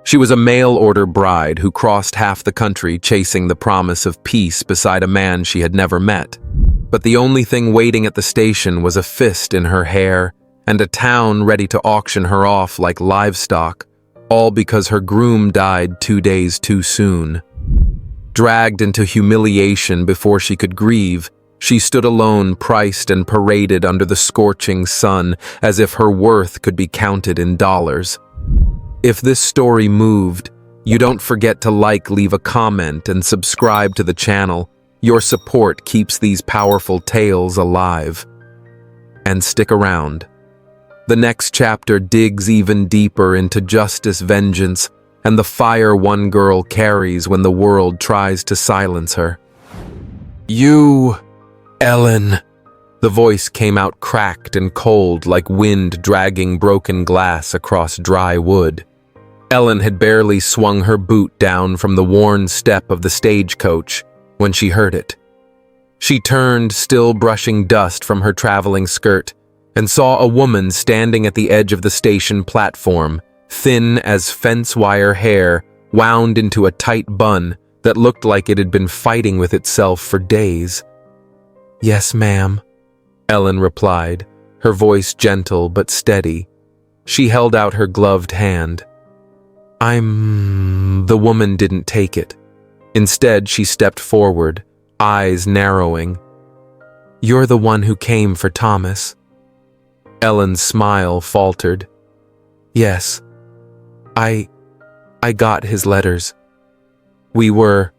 She was a mail-order bride who crossed half the country chasing the promise of peace beside a man she had never met. But the only thing waiting at the station was a fist in her hair and a town ready to auction her off like livestock, all because her groom died 2 days too soon. Dragged into humiliation before she could grieve, she stood alone, priced and paraded under the scorching sun as if her worth could be counted in dollars. If this story moved, you don't forget to leave a comment, and subscribe to the channel. Your support keeps these powerful tales alive. And stick around. The next chapter digs even deeper into justice, vengeance, and the fire one girl carries when the world tries to silence her. "You, Ellen." The voice came out cracked and cold like wind dragging broken glass across dry wood. Ellen had barely swung her boot down from the worn step of the stagecoach when she heard it. She turned, still brushing dust from her traveling skirt, and saw a woman standing at the edge of the station platform, thin as fence wire hair wound into a tight bun that looked like it had been fighting with itself for days. "Yes, ma'am," Ellen replied, her voice gentle but steady. She held out her gloved hand. The woman didn't take it. Instead, she stepped forward, eyes narrowing. "You're the one who came for Thomas." Ellen's smile faltered. "Yes, I got his letters. We were..."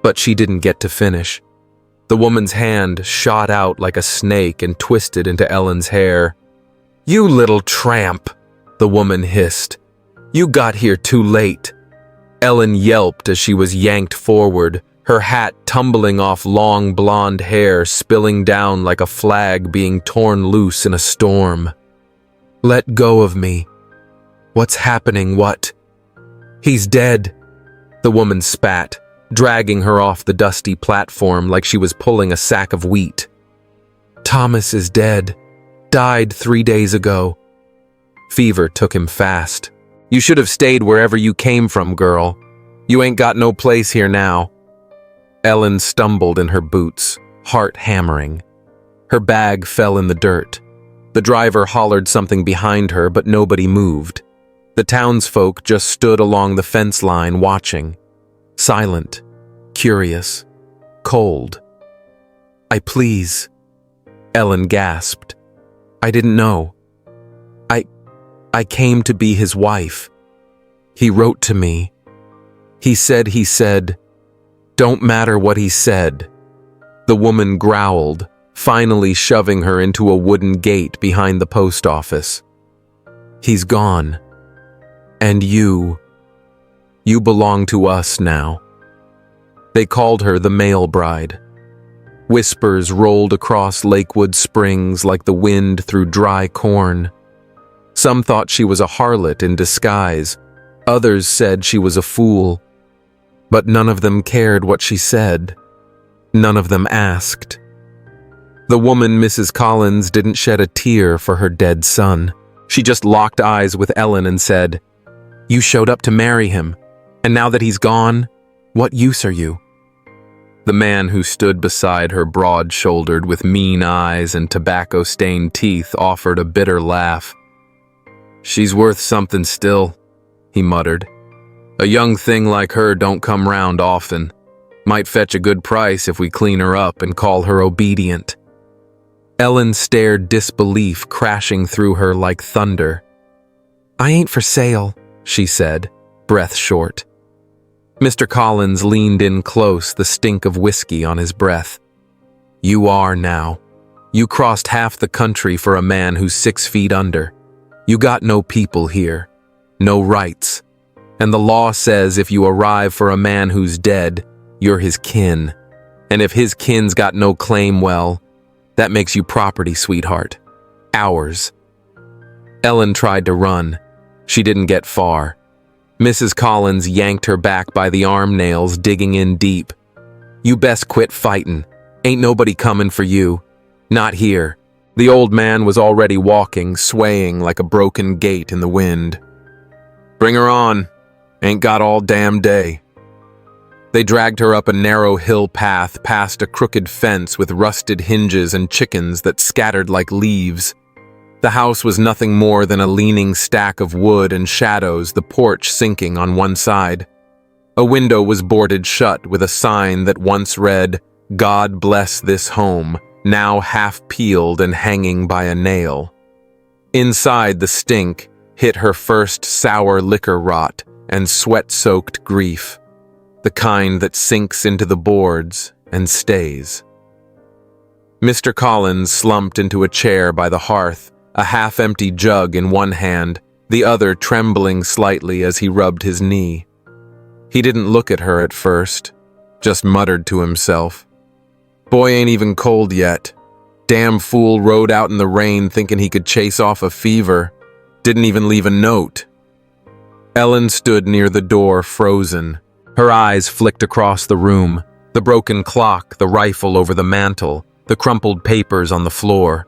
But she didn't get to finish. The woman's hand shot out like a snake and twisted into Ellen's hair. "You little tramp," the woman hissed. "You got here too late." Ellen yelped as she was yanked forward, her hat tumbling off long blonde hair spilling down like a flag being torn loose in a storm. "Let go of me. What's happening? What?" "He's dead," the woman spat, dragging her off the dusty platform like she was pulling a sack of wheat. "Thomas is dead. Died 3 days ago. Fever took him fast. You should have stayed wherever you came from, girl. You ain't got no place here now." Ellen stumbled in her boots, heart hammering. Her bag fell in the dirt. The driver hollered something behind her, but nobody moved. The townsfolk just stood along the fence line watching. Silent, curious, cold. Please," Ellen gasped. "I didn't know. I came to be his wife. He wrote to me. He said, don't matter what he said." The woman growled, finally shoving her into a wooden gate behind the post office. "He's gone. And you belong to us now." They called her the mail bride. Whispers rolled across Lakewood Springs like the wind through dry corn. Some thought she was a harlot in disguise. Others said she was a fool. But none of them cared what she said. None of them asked. The woman, Mrs. Collins, didn't shed a tear for her dead son. She just locked eyes with Ellen and said, "You showed up to marry him, and now that he's gone, what use are you?" The man who stood beside her, broad-shouldered with mean eyes and tobacco-stained teeth, offered a bitter laugh. "She's worth something still," he muttered. "A young thing like her don't come round often. Might fetch a good price if we clean her up and call her obedient." Ellen stared disbelief crashing through her like thunder. "I ain't for sale," she said, breath short. Mr. Collins leaned in close, the stink of whiskey on his breath. "You are now. You crossed half the country for a man who's 6 feet under. You got no people here, no rights. And the law says if you arrive for a man who's dead, you're his kin. And if his kin's got no claim, well, that makes you property, sweetheart. Ours." Ellen tried to run. She didn't get far. Mrs. Collins yanked her back by the arm nails, digging in deep. "You best quit fightin'. Ain't nobody comin' for you. Not here." The old man was already walking, swaying like a broken gate in the wind. "Bring her on," Ain't got all damn day. They dragged her up a narrow hill path past a crooked fence with rusted hinges and chickens that scattered like leaves. The house was nothing more than a leaning stack of wood and shadows, the porch sinking on one side. A window was boarded shut with a sign that once read, "God bless this home," now half peeled and hanging by a nail. Inside, the stink hit her first sour liquor rot and sweat-soaked grief, the kind that sinks into the boards and stays. Mr. Collins slumped into a chair by the hearth, a half-empty jug in one hand, the other trembling slightly as he rubbed his knee. He didn't look at her at first, just muttered to himself, "Boy ain't even cold yet. Damn fool rode out in the rain thinking he could chase off a fever. Didn't even leave a note." Ellen stood near the door, frozen. Her eyes flicked across the room, the broken clock, the rifle over the mantel, the crumpled papers on the floor.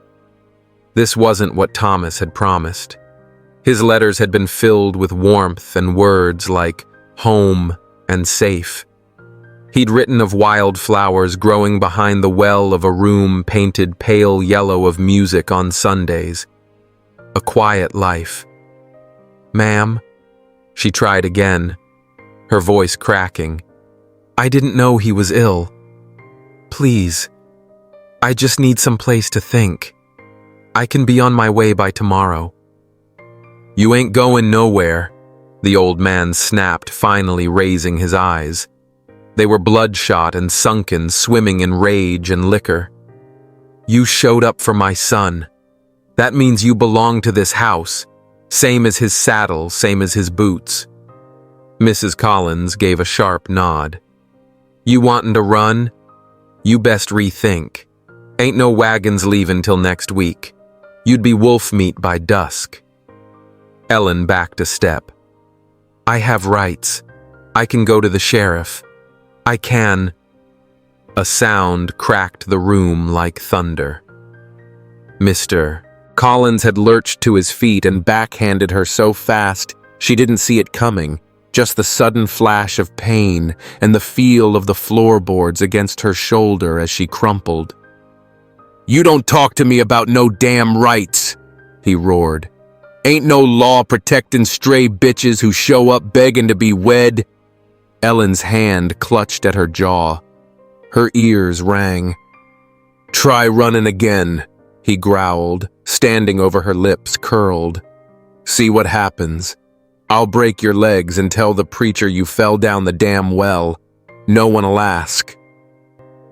This wasn't what Thomas had promised. His letters had been filled with warmth and words like home and safe. He'd written of wildflowers growing behind the well of a room painted pale yellow of music on Sundays. A quiet life. "Ma'am," she tried again, her voice cracking. "I didn't know he was ill. Please, I just need some place to think. I can be on my way by tomorrow." "You ain't going nowhere," the old man snapped, finally raising his eyes. They were bloodshot and sunken, swimming in rage and liquor. "You showed up for my son. That means you belong to this house, same as his saddle, same as his boots." Mrs. Collins gave a sharp nod. "You wantin' to run? You best rethink. Ain't no wagons leavin' till next week. You'd be wolf meat by dusk." Ellen backed a step. "I have rights. I can go to the sheriff. I can." A sound cracked the room like thunder. Mr. Collins had lurched to his feet and backhanded her so fast she didn't see it coming, just the sudden flash of pain and the feel of the floorboards against her shoulder as she crumpled. "You don't talk to me about no damn rights," he roared. "Ain't no law protecting stray bitches who show up begging to be wed." Ellen's hand clutched at her jaw. Her ears rang. "Try running again," he growled, standing over her lips curled. "See what happens. I'll break your legs and tell the preacher you fell down the damn well. No one'll ask."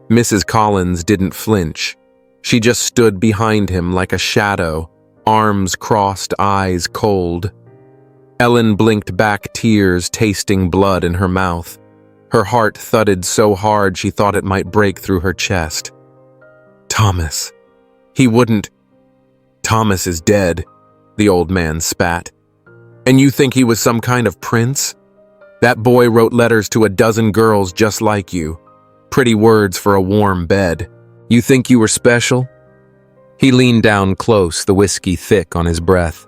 Mrs. Collins didn't flinch. She just stood behind him like a shadow, arms crossed, eyes cold. Ellen blinked back, tears tasting blood in her mouth. Her heart thudded so hard she thought it might break through her chest. "Thomas. He wouldn't." "Thomas is dead," the old man spat. "And you think he was some kind of prince? That boy wrote letters to a dozen girls just like you. Pretty words for a warm bed. You think you were special?" He leaned down close, the whiskey thick on his breath.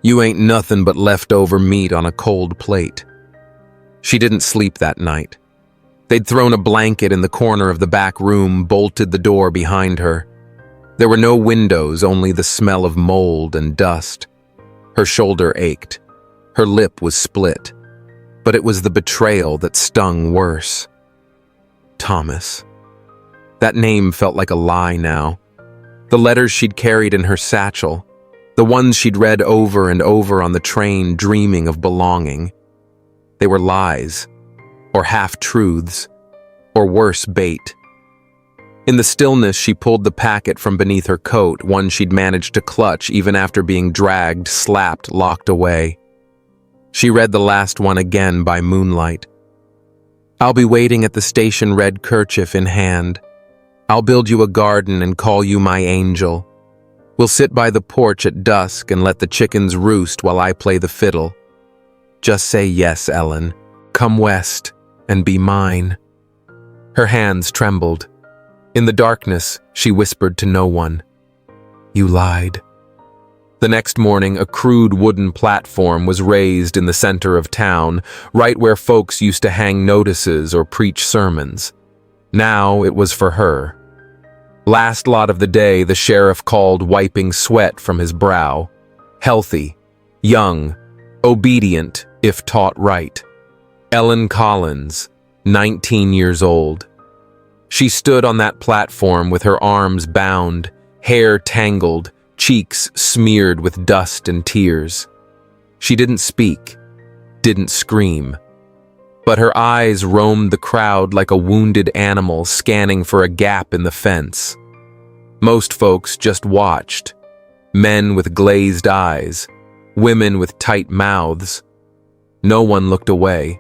"You ain't nothing but leftover meat on a cold plate." She didn't sleep that night. They'd thrown a blanket in the corner of the back room, bolted the door behind her. There were no windows, only the smell of mold and dust. Her shoulder ached. Her lip was split. But it was the betrayal that stung worse. Thomas. That name felt like a lie now. The letters she'd carried in her satchel, the ones she'd read over and over on the train dreaming of belonging. They were lies, or half-truths, or worse, bait. In the stillness, she pulled the packet from beneath her coat, one she'd managed to clutch even after being dragged, slapped, locked away. She read the last one again by moonlight. "I'll be waiting at the station, red kerchief in hand. I'll build you a garden and call you my angel. We'll sit by the porch at dusk and let the chickens roost while I play the fiddle. Just say yes, Ellen. Come west and be mine." Her hands trembled. In the darkness, she whispered to no one, "You lied." The next morning, a crude wooden platform was raised in the center of town, right where folks used to hang notices or preach sermons. Now it was for her. Last lot of the day, the sheriff called, wiping sweat from his brow. Healthy, young, obedient, if taught right. Ellen Collins, 19 years old. She stood on that platform with her arms bound, hair tangled, cheeks smeared with dust and tears. She didn't speak, didn't scream, but her eyes roamed the crowd like a wounded animal scanning for a gap in the fence. Most folks just watched. Men with glazed eyes, women with tight mouths. No one looked away.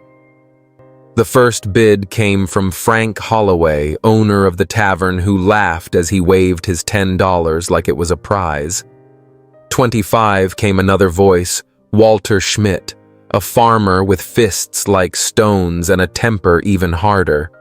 The first bid came from Frank Holloway, owner of the tavern, who laughed as he waved his $10 like it was a prize. 25 came another voice, Walter Schmidt, a farmer with fists like stones and a temper even harder.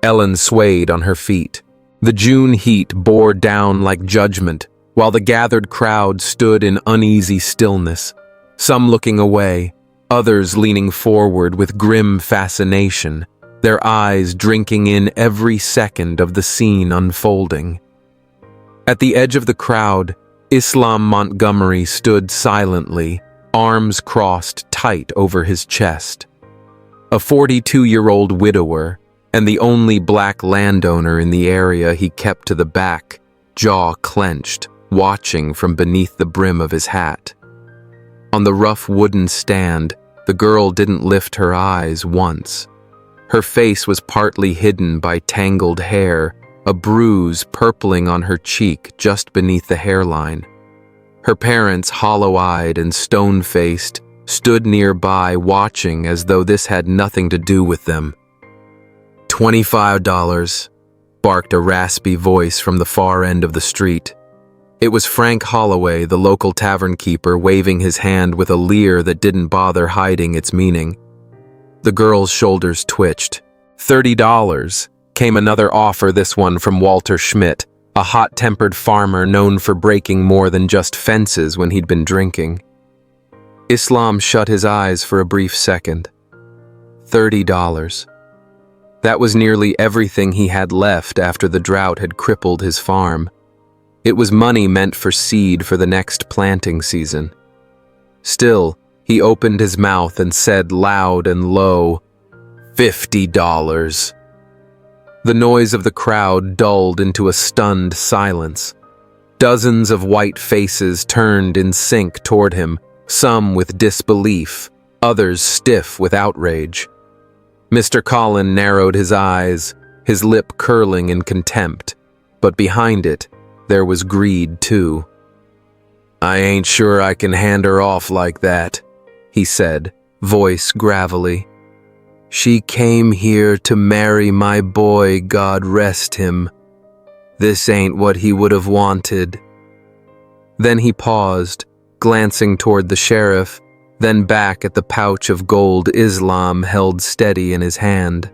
Ellen swayed on her feet. The June heat bore down like judgment, while the gathered crowd stood in uneasy stillness, some looking away, others leaning forward with grim fascination, their eyes drinking in every second of the scene unfolding. At the edge of the crowd, Islam Montgomery stood silently, arms crossed tight over his chest. A 42-year-old widower, and the only black landowner in the area, he kept to the back, jaw clenched, watching from beneath the brim of his hat. On the rough wooden stand, the girl didn't lift her eyes once. Her face was partly hidden by tangled hair, a bruise purpling on her cheek just beneath the hairline. Her parents, hollow-eyed and stone-faced, stood nearby watching as though this had nothing to do with them. $25, barked a raspy voice from the far end of the street. It was Frank Holloway, the local tavern keeper, waving his hand with a leer that didn't bother hiding its meaning. The girl's shoulders twitched. $30 came another offer, this one from Walter Schmidt, a hot-tempered farmer known for breaking more than just fences when he'd been drinking. Islam shut his eyes for a brief second. $30. That was nearly everything he had left after the drought had crippled his farm. It was money meant for seed for the next planting season. Still, he opened his mouth and said loud and low, $50. The noise of the crowd dulled into a stunned silence. Dozens of white faces turned in sync toward him, some with disbelief, others stiff with outrage. Mr. Collin narrowed his eyes, his lip curling in contempt, but behind it, there was greed too. "I ain't sure I can hand her off like that," he said, voice gravelly. "She came here to marry my boy, God rest him. This ain't what he would have wanted." Then he paused, glancing toward the sheriff, then back at the pouch of gold Islam held steady in his hand.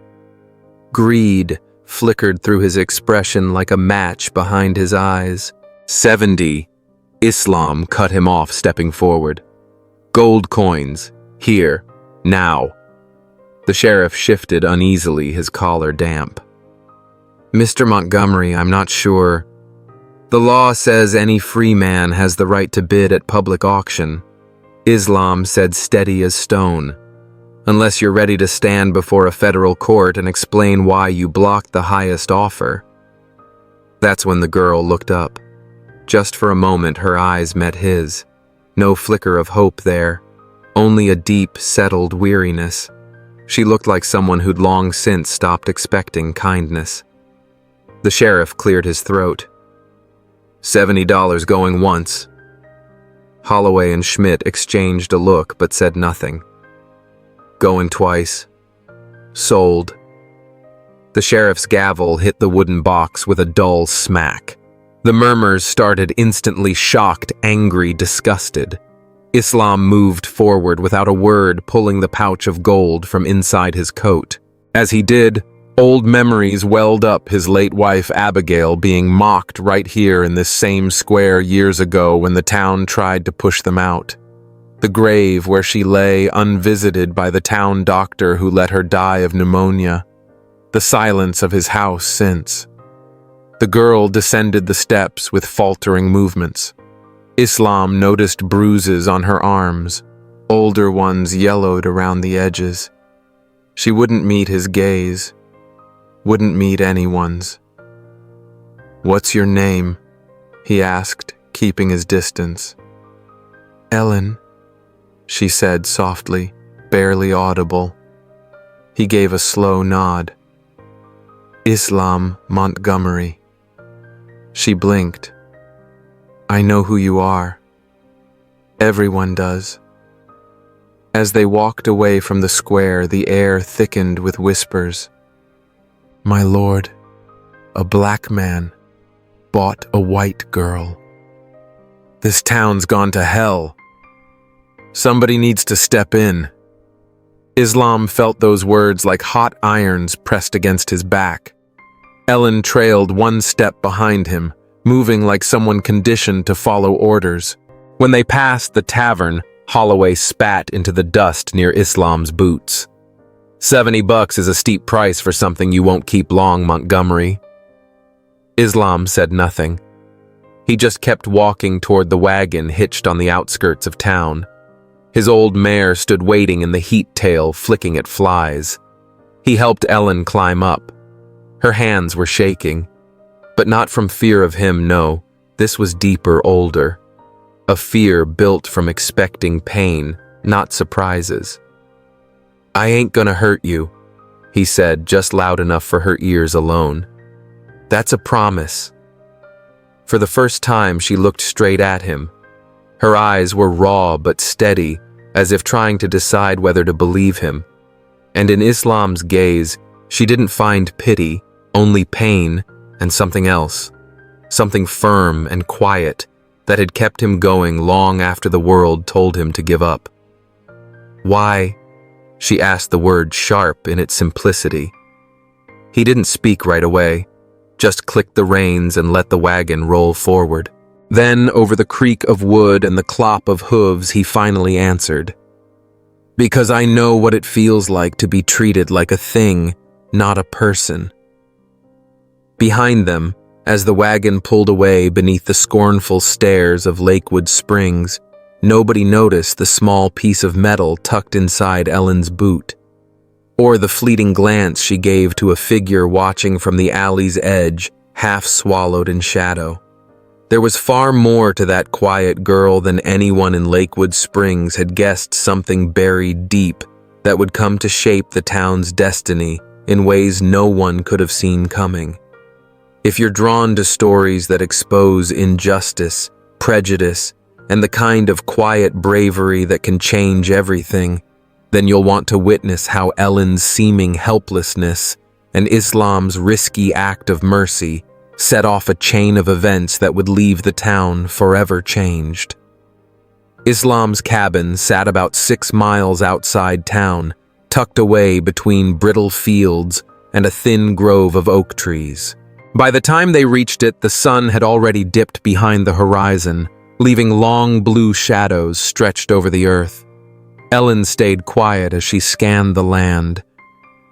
Greed flickered through his expression like a match behind his eyes. $70. Islam cut him off, stepping forward. "Gold coins. Here. Now." The sheriff shifted uneasily, his collar damp. "Mr. Montgomery, I'm not sure. The law says any free man has the right to bid at public auction," Islam said, steady as stone, "unless you're ready to stand before a federal court and explain why you blocked the highest offer." That's when the girl looked up. Just for a moment, her eyes met his. No flicker of hope there, only a deep, settled weariness. She looked like someone who'd long since stopped expecting kindness. The sheriff cleared his throat. $70 going once. Holloway and Schmidt exchanged a look but said nothing. "Going twice. Sold." The sheriff's gavel hit the wooden box with a dull smack. The murmurs started instantly, shocked, angry, disgusted. Islam moved forward without a word, pulling the pouch of gold from inside his coat. As he did, Old memories welled up, his late wife Abigail being mocked right here in this same square years ago when the town tried to push them out. The grave where she lay unvisited by the town doctor who let her die of pneumonia. The silence of his house since. The girl descended the steps with faltering movements. Islam noticed bruises on her arms, older ones yellowed around the edges. She wouldn't meet his gaze, wouldn't meet anyone's. "What's your name?" he asked, keeping his distance. "Ellen," she said softly, barely audible. He gave a slow nod. "Islam Montgomery." She blinked. "I know who you are. Everyone does." As they walked away from the square, the air thickened with whispers. "My lord, a black man bought a white girl. This town's gone to hell. Somebody needs to step in." Islam felt those words like hot irons pressed against his back. Ellen trailed one step behind him, moving like someone conditioned to follow orders. When they passed the tavern, Holloway spat into the dust near Islam's boots. $70 is a steep price for something you won't keep long, Montgomery." Islam said nothing. He just kept walking toward the wagon hitched on the outskirts of town. His old mare stood waiting in the heat tail, flicking at flies. He helped Ellen climb up. Her hands were shaking. But not from fear of him, no. This was deeper, older. A fear built from expecting pain, not surprises. "I ain't gonna hurt you," he said, just loud enough for her ears alone. "That's a promise." For the first time, she looked straight at him. Her eyes were raw but steady, as if trying to decide whether to believe him. And in Islam's gaze, she didn't find pity, only pain and something else. Something firm and quiet that had kept him going long after the world told him to give up. "Why?" She asked, the word sharp in its simplicity. He didn't speak right away, just clicked the reins and let the wagon roll forward. Then, over the creak of wood and the clop of hooves, he finally answered. "Because I know what it feels like to be treated like a thing, not a person." Behind them, as the wagon pulled away beneath the scornful stares of Lakewood Springs, nobody noticed the small piece of metal tucked inside Ellen's boot, or the fleeting glance she gave to a figure watching from the alley's edge, half swallowed in shadow. There was far more to that quiet girl than anyone in Lakewood Springs had guessed, something buried deep that would come to shape the town's destiny in ways no one could have seen coming. If you're drawn to stories that expose injustice, prejudice, and the kind of quiet bravery that can change everything, then you'll want to witness how Ellen's seeming helplessness and Islam's risky act of mercy set off a chain of events that would leave the town forever changed. Islam's cabin sat about 6 miles outside town, tucked away between brittle fields and a thin grove of oak trees. By the time they reached it, the sun had already dipped behind the horizon, leaving long blue shadows stretched over the earth. Ellen stayed quiet as she scanned the land.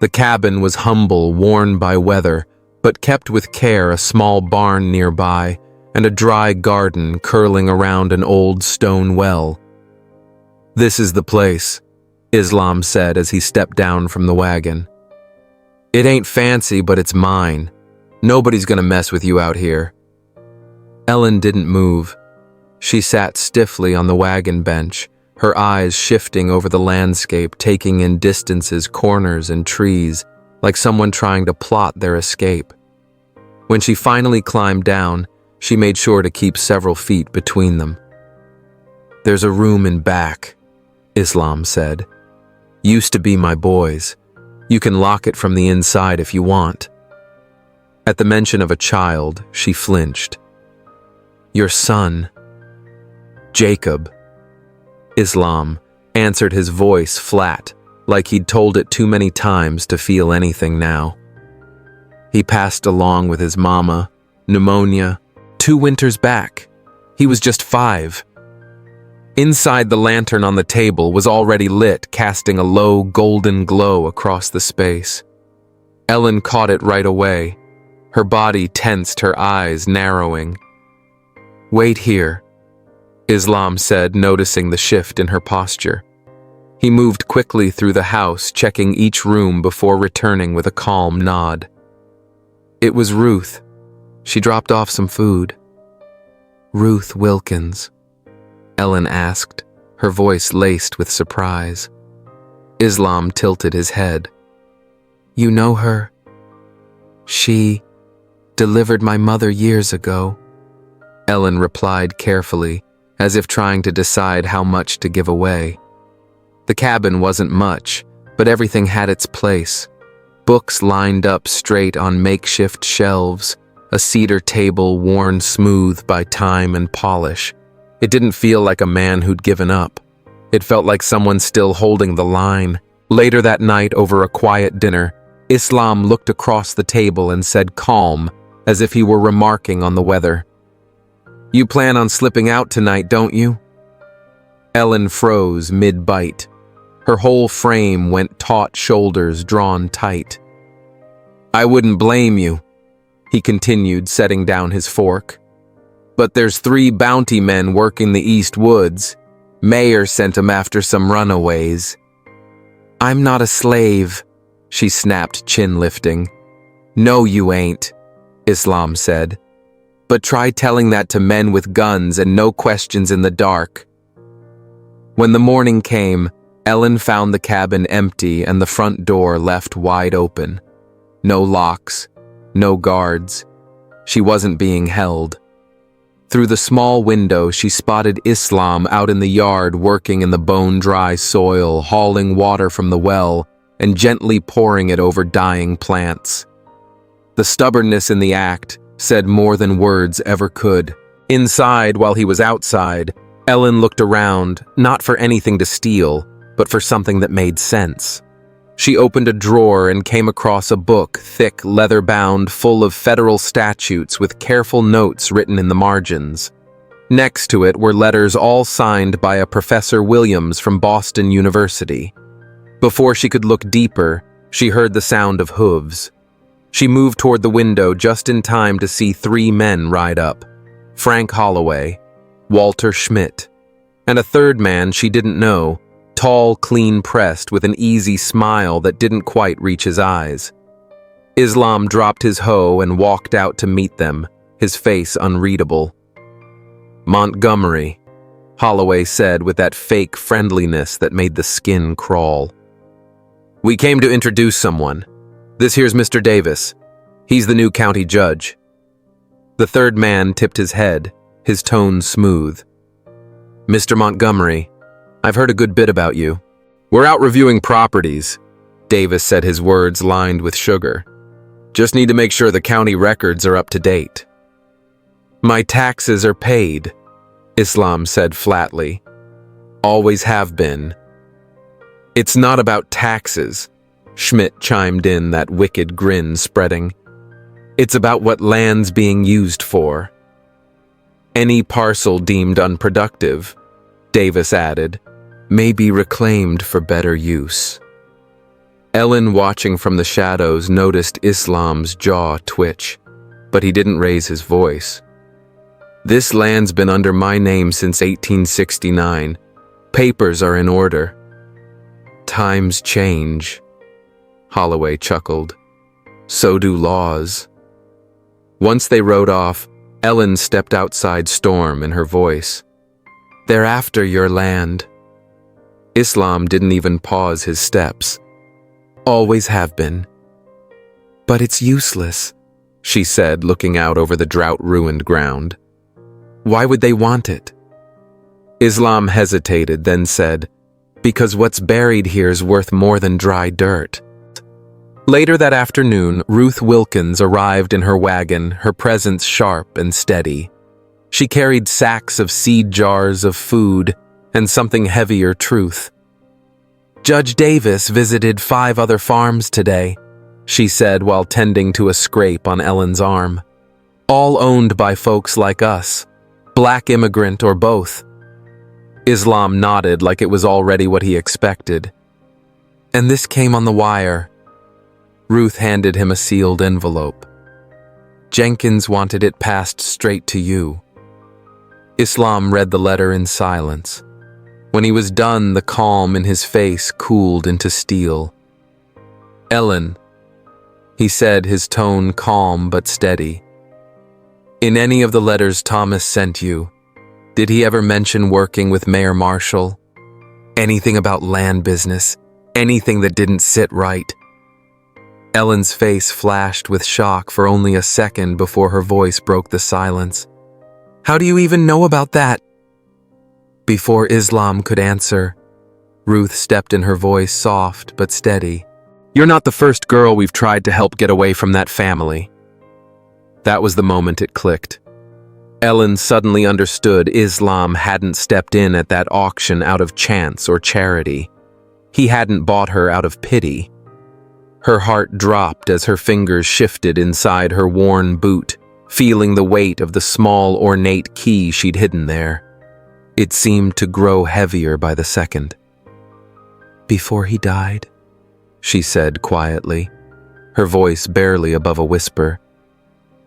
The cabin was humble, worn by weather, but kept with care, a small barn nearby, and a dry garden curling around an old stone well. "This is the place," Islam said as he stepped down from the wagon. "It ain't fancy, but it's mine. Nobody's gonna mess with you out here." Ellen didn't move. She sat stiffly on the wagon bench, her eyes shifting over the landscape, taking in distances, corners, and trees, like someone trying to plot their escape. When she finally climbed down, she made sure to keep several feet between them. "There's a room in back," Islam said. "Used to be my boy's. You can lock it from the inside if you want." At the mention of a child, she flinched. "Your son, Jacob," Islam answered, his voice flat, like he'd told it too many times to feel anything now. He passed along with his mama, pneumonia, 2 winters back. He was just 5. Inside, the lantern on the table was already lit, casting a low golden glow across the space. Ellen caught it right away. Her body tensed, her eyes narrowing. "Wait here," Islam said, noticing the shift in her posture. He moved quickly through the house, checking each room before returning with a calm nod. It was Ruth. She dropped off some food. "Ruth Wilkins?" Ellen asked, her voice laced with surprise. Islam tilted his head. "You know her? She delivered my mother years ago," Ellen replied carefully, as if trying to decide how much to give away. The cabin wasn't much, but everything had its place. Books lined up straight on makeshift shelves, a cedar table worn smooth by time and polish. It didn't feel like a man who'd given up. It felt like someone still holding the line. Later that night, over a quiet dinner, Islam looked across the table and said calm, as if he were remarking on the weather. "You plan on slipping out tonight, don't you?" Ellen froze mid-bite. Her whole frame went taut, shoulders drawn tight. "I wouldn't blame you," he continued, setting down his fork. "But there's 3 bounty men working the East Woods. Mayor sent 'em after some runaways." "I'm not a slave," she snapped, chin lifting. "No, you ain't," Islam said. "But try telling that to men with guns and no questions in the dark." When the morning came, Ellen found the cabin empty and the front door left wide open. No locks, no guards. She wasn't being held. Through the small window, she spotted Islam out in the yard working in the bone-dry soil, hauling water from the well and gently pouring it over dying plants. The stubbornness in the act said more than words ever could. Inside, while he was outside, Ellen looked around, not for anything to steal, but for something that made sense. She opened a drawer and came across a book, thick, leather-bound, full of federal statutes with careful notes written in the margins. Next to it were letters all signed by a Professor Williams from Boston University. Before she could look deeper, she heard the sound of hooves. She moved toward the window just in time to see 3 men ride up: Frank Holloway, Walter Schmidt, and a third man she didn't know, tall, clean-pressed, with an easy smile that didn't quite reach his eyes. Islam dropped his hoe and walked out to meet them, his face unreadable. "Montgomery," Holloway said with that fake friendliness that made the skin crawl. "We came to introduce someone. This here's Mr. Davis. He's the new county judge." The third man tipped his head, his tone smooth. "Mr. Montgomery, I've heard a good bit about you." "We're out reviewing properties," Davis said, his words lined with sugar. "Just need to make sure the county records are up to date." "My taxes are paid," Islam said flatly. "Always have been." "It's not about taxes," Schmidt chimed in, that wicked grin spreading. "It's about what land's being used for." "Any parcel deemed unproductive," Davis added, "may be reclaimed for better use." Ellen, watching from the shadows, noticed Islam's jaw twitch, but he didn't raise his voice. "This land's been under my name since 1869. Papers are in order." "Times change," Holloway chuckled. "So do laws." Once they rode off, Ellen stepped outside storm in her voice. "They're after your land." Islam didn't even pause his steps. "Always have been." "But it's useless," she said, looking out over the drought-ruined ground. "Why would they want it?" Islam hesitated, then said, "Because what's buried here's worth more than dry dirt." Later that afternoon, Ruth Wilkins arrived in her wagon, her presence sharp and steady. She carried sacks of seed jars of food and something heavier truth. "Judge Davis visited 5 other farms today," she said while tending to a scrape on Ellen's arm. All owned by folks like us, black immigrant or both. Islam nodded like it was already what he expected. And this came on the wire. Ruth handed him a sealed envelope. Jenkins wanted it passed straight to you. Islam read the letter in silence. When he was done, the calm in his face cooled into steel. Ellen, he said, his tone calm but steady. In any of the letters Thomas sent you, did he ever mention working with Mayor Marshall? Anything about land business? Anything that didn't sit right? Ellen's face flashed with shock for only a second before her voice broke the silence. How do you even know about that? Before Islam could answer, Ruth stepped in, her voice soft but steady. You're not the first girl we've tried to help get away from that family. That was the moment it clicked. Ellen suddenly understood Islam hadn't stepped in at that auction out of chance or charity. He hadn't bought her out of pity. Her heart dropped as her fingers shifted inside her worn boot, feeling the weight of the small, ornate key she'd hidden there. It seemed to grow heavier by the second. Before he died, she said quietly, her voice barely above a whisper.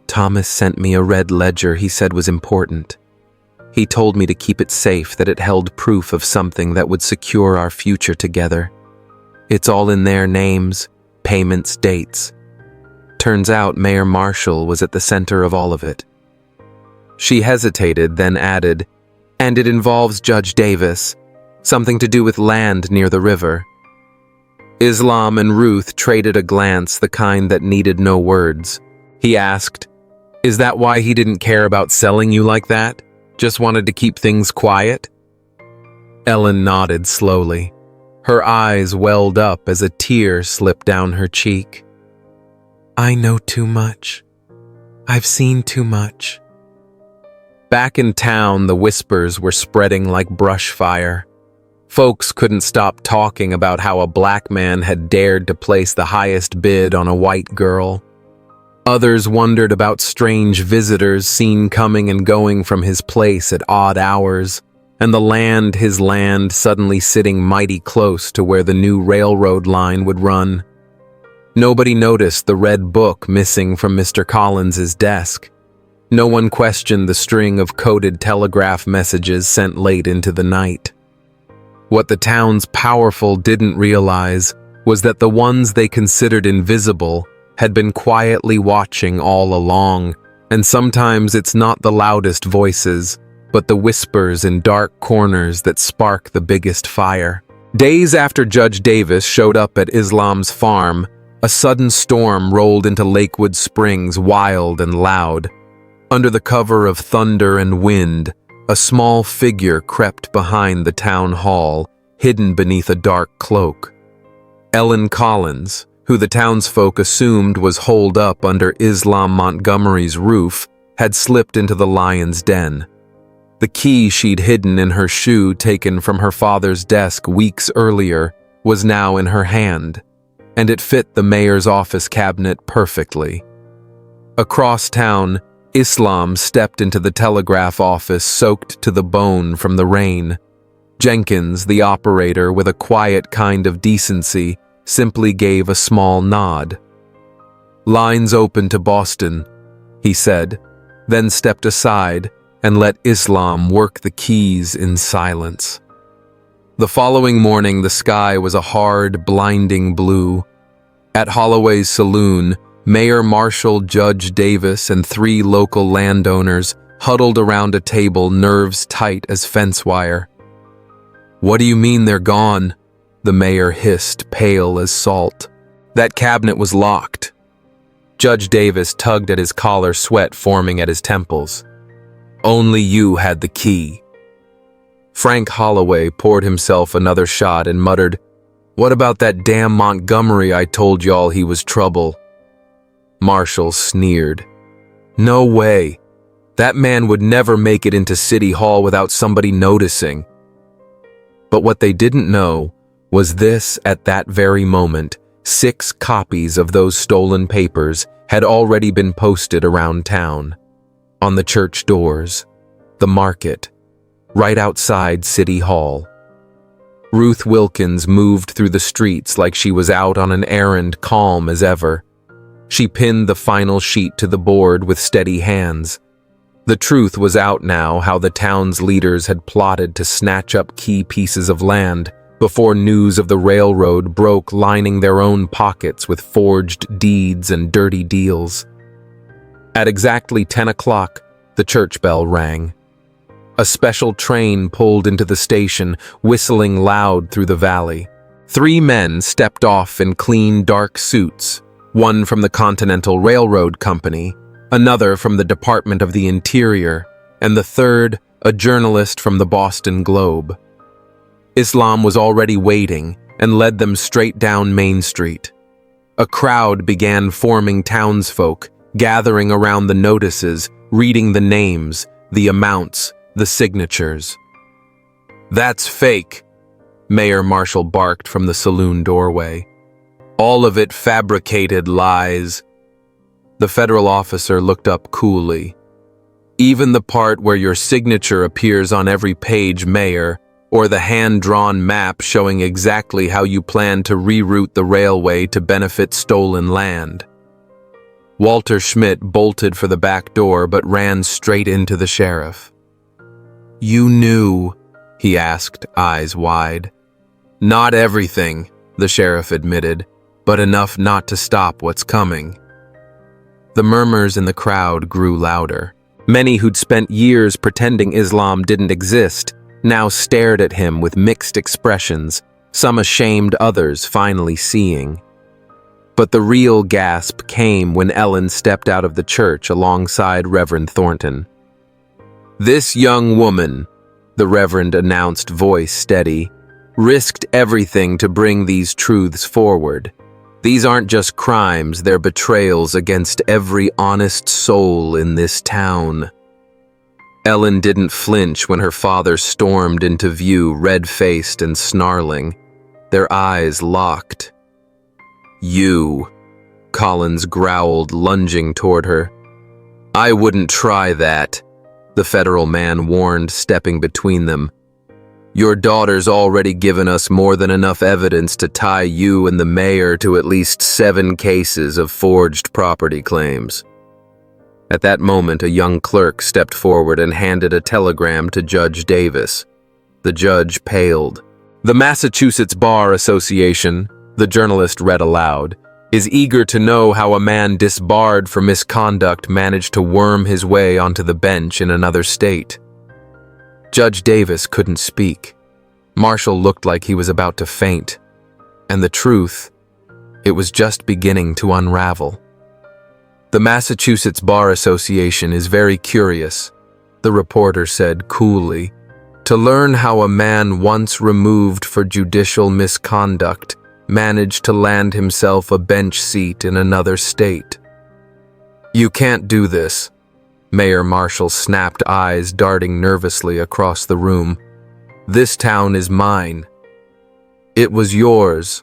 Thomas sent me a red ledger he said was important. He told me to keep it safe, that it held proof of something that would secure our future together. It's all in there, names, payments, dates. Turns out Mayor Marshall was at the center of all of it. She hesitated, then added, and it involves Judge Davis, something to do with land near the river. Islam and Ruth traded a glance, the kind that needed no words. He asked, Is that why he didn't care about selling you like that? Just wanted to keep things quiet? Ellen nodded slowly. Her eyes welled up as a tear slipped down her cheek. I know too much. I've seen too much. Back in town, the whispers were spreading like brush fire. Folks couldn't stop talking about how a black man had dared to place the highest bid on a white girl. Others wondered about strange visitors seen coming and going from his place at odd hours, and his land suddenly sitting mighty close to where the new railroad line would run. Nobody noticed the red book missing from Mr. Collins's desk. No one questioned the string of coded telegraph messages sent late into the night. What the town's powerful didn't realize was that the ones they considered invisible had been quietly watching all along, and sometimes it's not the loudest voices, but the whispers in dark corners that spark the biggest fire. Days after Judge Davis showed up at Islam's farm, a sudden storm rolled into Lakewood Springs, wild and loud. Under the cover of thunder and wind, a small figure crept behind the town hall, hidden beneath a dark cloak. Ellen Collins, who the townsfolk assumed was holed up under Islam Montgomery's roof, had slipped into the lion's den. The key she'd hidden in her shoe, taken from her father's desk weeks earlier, was now in her hand, and it fit the mayor's office cabinet perfectly. Across town, Islam stepped into the telegraph office, soaked to the bone from the rain. Jenkins, the operator, with a quiet kind of decency, simply gave a small nod. Lines open to Boston, he said, then stepped aside and let Islam work the keys in silence. The following morning, the sky was a hard, blinding blue. At Holloway's saloon, Mayor Marshall, Judge Davis, and 3 local landowners huddled around a table, nerves tight as fence wire. What do you mean they're gone? The mayor hissed, pale as salt. That cabinet was locked. Judge Davis tugged at his collar, sweat forming at his temples. Only you had the key. Frank Holloway poured himself another shot and muttered, What about that damn Montgomery? I told y'all he was trouble. Marshall sneered. No way. That man would never make it into City Hall without somebody noticing. But what they didn't know was this: at that very moment, 6 copies of those stolen papers had already been posted around town. On the church doors, the market, right outside City Hall. Ruth Wilkins moved through the streets like she was out on an errand, calm as ever. She pinned the final sheet to the board with steady hands. The truth was out now, how the town's leaders had plotted to snatch up key pieces of land before news of the railroad broke, lining their own pockets with forged deeds and dirty deals. At exactly 10 o'clock, the church bell rang. A special train pulled into the station, whistling loud through the valley. 3 men stepped off in clean, dark suits, one from the Continental Railroad Company, another from the Department of the Interior, and the third, a journalist from the Boston Globe. Islam was already waiting and led them straight down Main Street. A crowd began forming, townsfolk, gathering around the notices, reading the names, the amounts, the signatures. "That's fake," Mayor Marshall barked from the saloon doorway. "All of it fabricated lies." The federal officer looked up coolly. "Even the part where your signature appears on every page, Mayor, or the hand-drawn map showing exactly how you plan to reroute the railway to benefit stolen land." Walter Schmidt bolted for the back door but ran straight into the sheriff. "You knew?" he asked, eyes wide. "Not everything," the sheriff admitted, "but enough not to stop what's coming." The murmurs in the crowd grew louder. Many who'd spent years pretending Islam didn't exist now stared at him with mixed expressions, some ashamed, others finally seeing. But the real gasp came when Ellen stepped out of the church alongside Reverend Thornton. "This young woman," the Reverend announced, voice steady, "risked everything to bring these truths forward. These aren't just crimes, they're betrayals against every honest soul in this town." Ellen didn't flinch when her father stormed into view, red-faced and snarling. Their eyes locked. "You," Collins growled, lunging toward her. "I wouldn't try that," the federal man warned, stepping between them. "Your daughter's already given us more than enough evidence to tie you and the mayor to at least 7 cases of forged property claims." At that moment, a young clerk stepped forward and handed a telegram to Judge Davis. The judge paled. "The Massachusetts Bar Association," the journalist read aloud, "is eager to know how a man disbarred for misconduct managed to worm his way onto the bench in another state." Judge Davis couldn't speak. Marshall looked like he was about to faint. And the truth, it was just beginning to unravel. "The Massachusetts Bar Association is very curious," the reporter said coolly, "to learn how a man once removed for judicial misconduct managed to land himself a bench seat in another state." "You can't do this," Mayor Marshall snapped, eyes darting nervously across the room. "This town is mine." "It was yours,"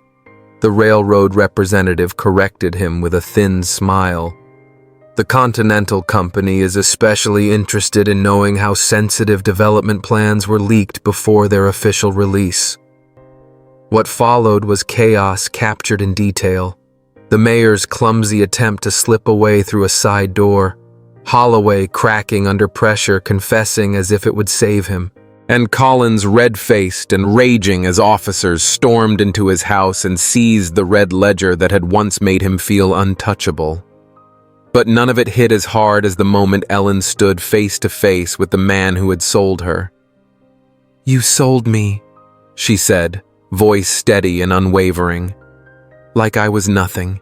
the railroad representative corrected him with a thin smile. "The Continental Company is especially interested in knowing how sensitive development plans were leaked before their official release." What followed was chaos captured in detail. The mayor's clumsy attempt to slip away through a side door, Holloway cracking under pressure, confessing as if it would save him, and Collins red-faced and raging as officers stormed into his house and seized the red ledger that had once made him feel untouchable. But none of it hit as hard as the moment Ellen stood face to face with the man who had sold her. "You sold me," she said, voice steady and unwavering, "like I was nothing.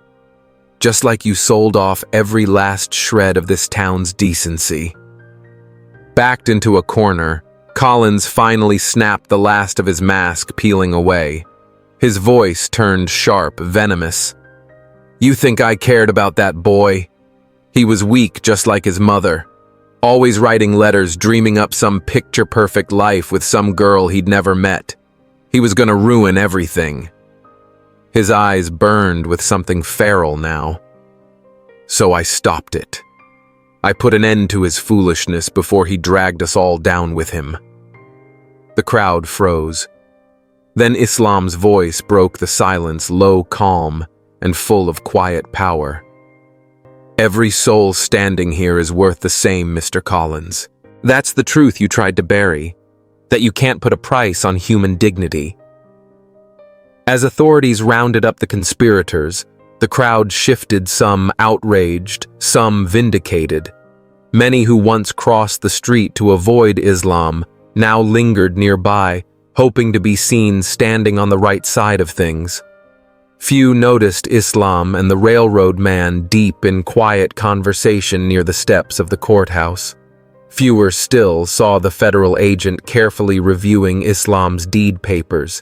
Just like you sold off every last shred of this town's decency." Backed into a corner, Collins finally snapped the last of his mask, peeling away. His voice turned sharp, venomous. "You think I cared about that boy? He was weak just like his mother, always writing letters, dreaming up some picture-perfect life with some girl he'd never met. He was gonna ruin everything." His eyes burned with something feral now. So I stopped it. I put an end to his foolishness before he dragged us all down with him. The crowd froze. Then Islam's voice broke the silence, low, calm, and full of quiet power. Every soul standing here is worth the same, Mr. Collins. That's the truth you tried to bury, that you can't put a price on human dignity. As authorities rounded up the conspirators, the crowd shifted, some outraged, some vindicated. Many who once crossed the street to avoid Islam now lingered nearby, hoping to be seen standing on the right side of things. Few noticed Islam and the railroad man deep in quiet conversation near the steps of the courthouse. Fewer still saw the federal agent carefully reviewing Islam's deed papers,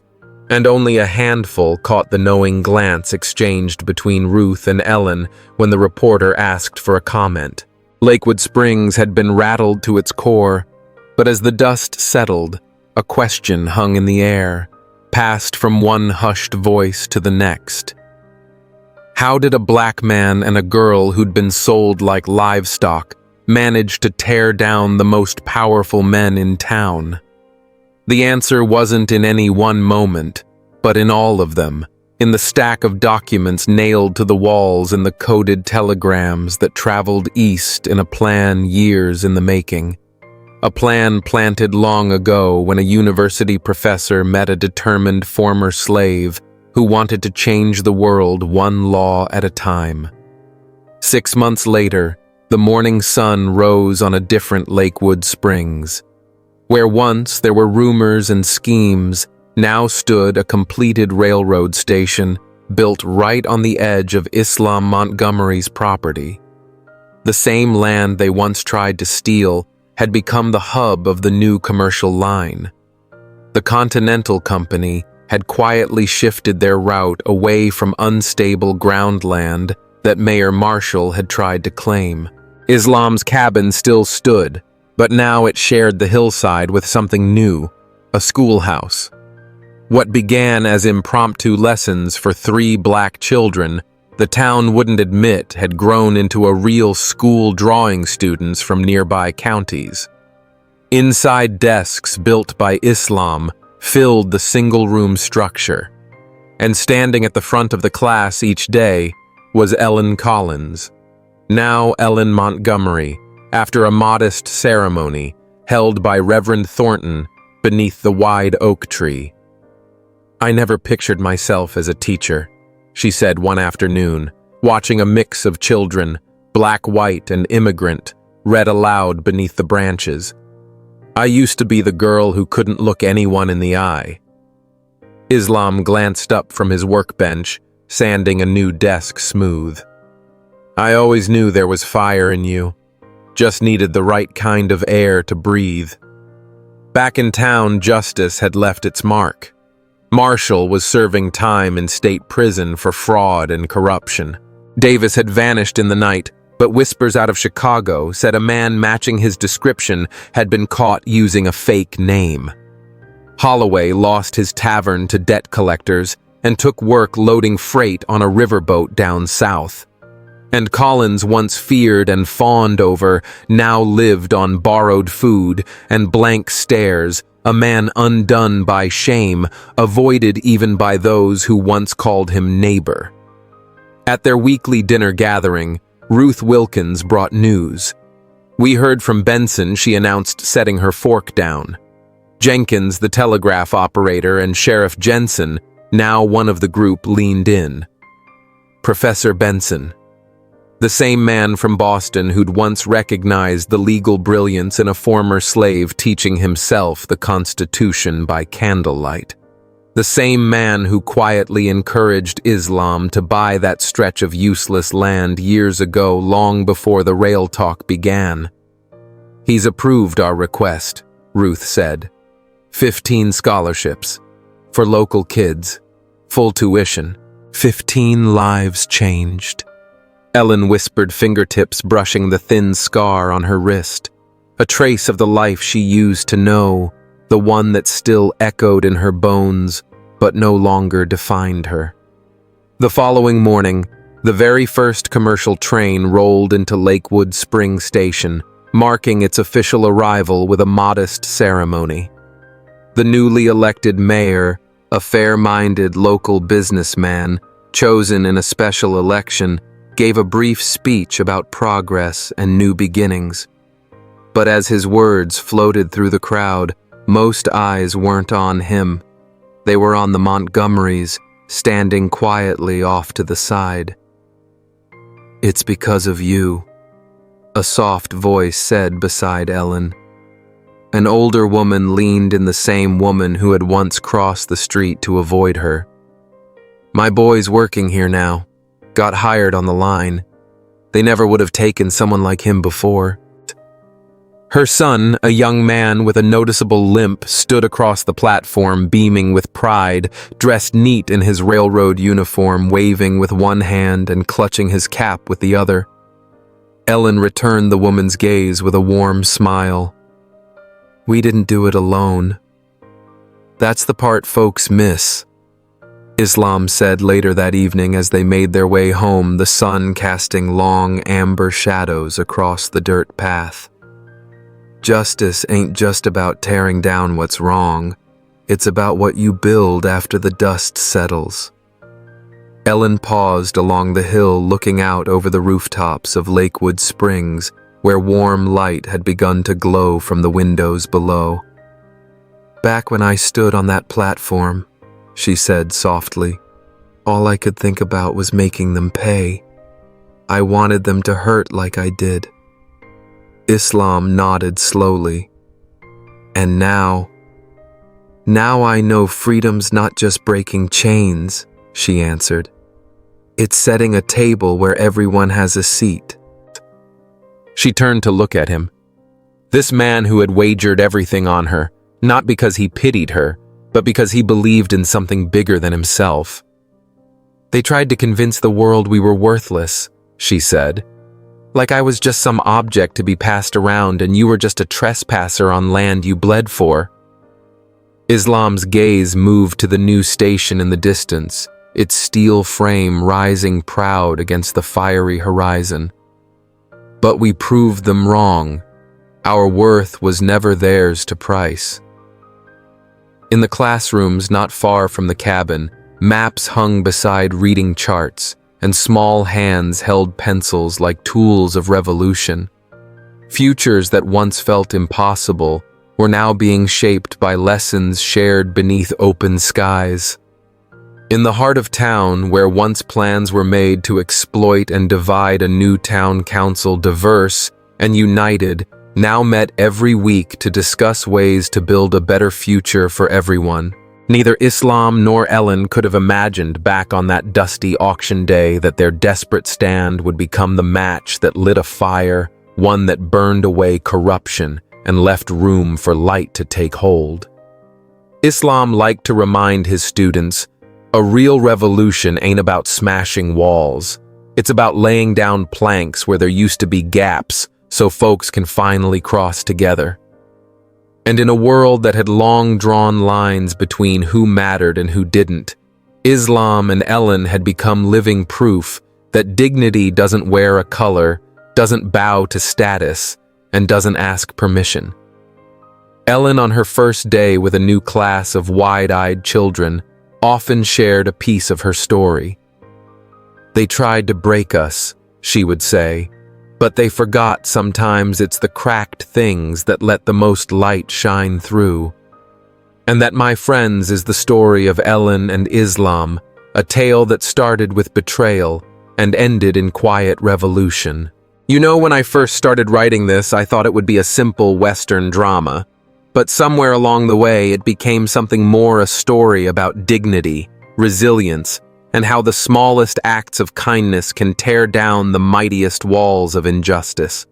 and only a handful caught the knowing glance exchanged between Ruth and Ellen when the reporter asked for a comment. Lakewood Springs had been rattled to its core, but as the dust settled, a question hung in the air, passed from one hushed voice to the next. How did a black man and a girl who'd been sold like livestock manage to tear down the most powerful men in town? The answer wasn't in any one moment, but in all of them, in the stack of documents nailed to the walls and the coded telegrams that traveled east in a plan years in the making. A plan planted long ago when a university professor met a determined former slave who wanted to change the world one law at a time. 6 months later, the morning sun rose on a different Lakewood Springs. Where once there were rumors and schemes, now stood a completed railroad station built right on the edge of Islam Montgomery's property. The same land they once tried to steal had become the hub of the new commercial line. The Continental Company had quietly shifted their route away from unstable ground land that Mayor Marshall had tried to claim. Islam's cabin still stood, but now it shared the hillside with something new, a schoolhouse. What began as impromptu lessons for 3 black children, the town wouldn't admit had grown into a real school drawing students from nearby counties. Inside desks built by Islam filled the single-room structure, and standing at the front of the class each day was Ellen Collins, now Ellen Montgomery, after a modest ceremony held by Reverend Thornton beneath the wide oak tree. "I never pictured myself as a teacher," she said one afternoon, watching a mix of children, black, white, and immigrant, read aloud beneath the branches. "I used to be the girl who couldn't look anyone in the eye." Islam glanced up from his workbench, sanding a new desk smooth. "I always knew there was fire in you. Just needed the right kind of air to breathe." Back in town, justice had left its mark. Marshall was serving time in state prison for fraud and corruption. Davis had vanished in the night, but whispers out of Chicago said a man matching his description had been caught using a fake name. Holloway lost his tavern to debt collectors and took work loading freight on a riverboat down south. And Collins, once feared and fawned over, now lived on borrowed food and blank stares, a man undone by shame, avoided even by those who once called him neighbor. At their weekly dinner gathering, Ruth Wilkins brought news. "We heard from Benson," she announced, setting her fork down. Jenkins, the telegraph operator, and Sheriff Jensen, now one of the group, leaned in. Professor Benson, the same man from Boston who'd once recognized the legal brilliance in a former slave teaching himself the Constitution by candlelight. The same man who quietly encouraged Islam to buy that stretch of useless land years ago, long before the rail talk began. "He's approved our request," Ruth said. 15 scholarships. For local kids. Full tuition. 15 lives changed. Ellen whispered, fingertips brushing the thin scar on her wrist. A trace of the life she used to know, the one that still echoed in her bones, but no longer defined her. The following morning, the very first commercial train rolled into Lakewood Spring Station, marking its official arrival with a modest ceremony. The newly elected mayor, a fair-minded local businessman, chosen in a special election, gave a brief speech about progress and new beginnings. But as his words floated through the crowd, most eyes weren't on him. They were on the Montgomerys, standing quietly off to the side. "It's because of you," a soft voice said beside Ellen. An older woman leaned in the same woman who had once crossed the street to avoid her. "My boy's working here now. Got hired on the line. They never would have taken someone like him before." Her son, a young man with a noticeable limp, stood across the platform, beaming with pride, dressed neat in his railroad uniform, waving with one hand and clutching his cap with the other. Ellen returned the woman's gaze with a warm smile. "We didn't do it alone. That's the part folks miss," Islam said later that evening as they made their way home, the sun casting long amber shadows across the dirt path. "Justice ain't just about tearing down what's wrong. It's about what you build after the dust settles." Ellen paused along the hill, looking out over the rooftops of Lakewood Springs, where warm light had begun to glow from the windows below. "Back when I stood on that platform," she said softly, "all I could think about was making them pay. I wanted them to hurt like I did." Islam nodded slowly. "And now I know freedom's not just breaking chains," she answered. "It's setting a table where everyone has a seat." She turned to look at him. This man who had wagered everything on her, not because he pitied her, but because he believed in something bigger than himself. "They tried to convince the world we were worthless," she said. "Like I was just some object to be passed around and you were just a trespasser on land you bled for." Islam's gaze moved to the new station in the distance, its steel frame rising proud against the fiery horizon. "But we proved them wrong. Our worth was never theirs to price." In the classrooms not far from the cabin, maps hung beside reading charts, and small hands held pencils like tools of revolution. Futures that once felt impossible were now being shaped by lessons shared beneath open skies. In the heart of town, where once plans were made to exploit and divide, a new town council, diverse and united, now met every week to discuss ways to build a better future for everyone. Neither Islam nor Ellen could have imagined back on that dusty auction day that their desperate stand would become the match that lit a fire, one that burned away corruption and left room for light to take hold. Islam liked to remind his students, a real revolution ain't about smashing walls. It's about laying down planks where there used to be gaps so folks can finally cross together. And in a world that had long drawn lines between who mattered and who didn't, Islam and Ellen had become living proof that dignity doesn't wear a color, doesn't bow to status, and doesn't ask permission. Ellen, on her first day with a new class of wide-eyed children, often shared a piece of her story. "They tried to break us," she would say, "but they forgot sometimes it's the cracked things that let the most light shine through." And that, my friends, is the story of Ellen and Islam, a tale that started with betrayal and ended in quiet revolution. You know, when I first started writing this, I thought it would be a simple Western drama. But somewhere along the way, it became something more, a story about dignity, resilience, and how the smallest acts of kindness can tear down the mightiest walls of injustice.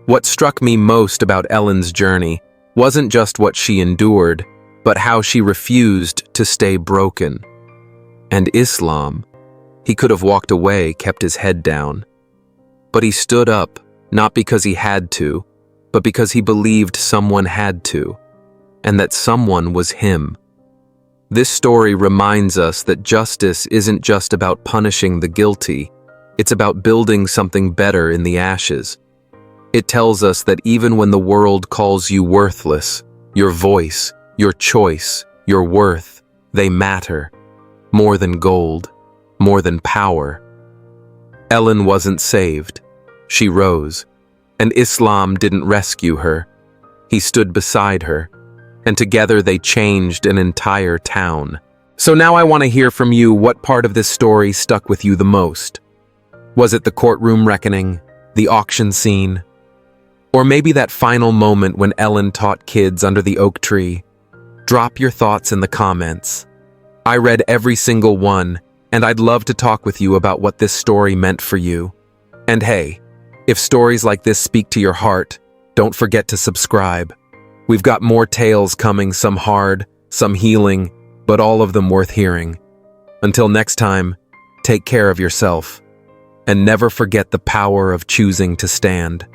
What struck me most about Ellen's journey wasn't just what she endured, but how she refused to stay broken. And Islam, he could have walked away, kept his head down. But he stood up, not because he had to, but because he believed someone had to, and that someone was him. This story reminds us that justice isn't just about punishing the guilty, it's about building something better in the ashes. It tells us that even when the world calls you worthless, your voice, your choice, your worth, they matter. More than gold, more than power. Ellen wasn't saved. She rose, and Islam didn't rescue her. He stood beside her, and together they changed an entire town. So now I want to hear from you what part of this story stuck with you the most. Was it the courtroom reckoning, the auction scene, or maybe that final moment when Ellen taught kids under the oak tree? Drop your thoughts in the comments. I read every single one, and I'd love to talk with you about what this story meant for you. And hey, if stories like this speak to your heart, don't forget to subscribe. We've got more tales coming, some hard, some healing, but all of them worth hearing. Until next time, take care of yourself, and never forget the power of choosing to stand.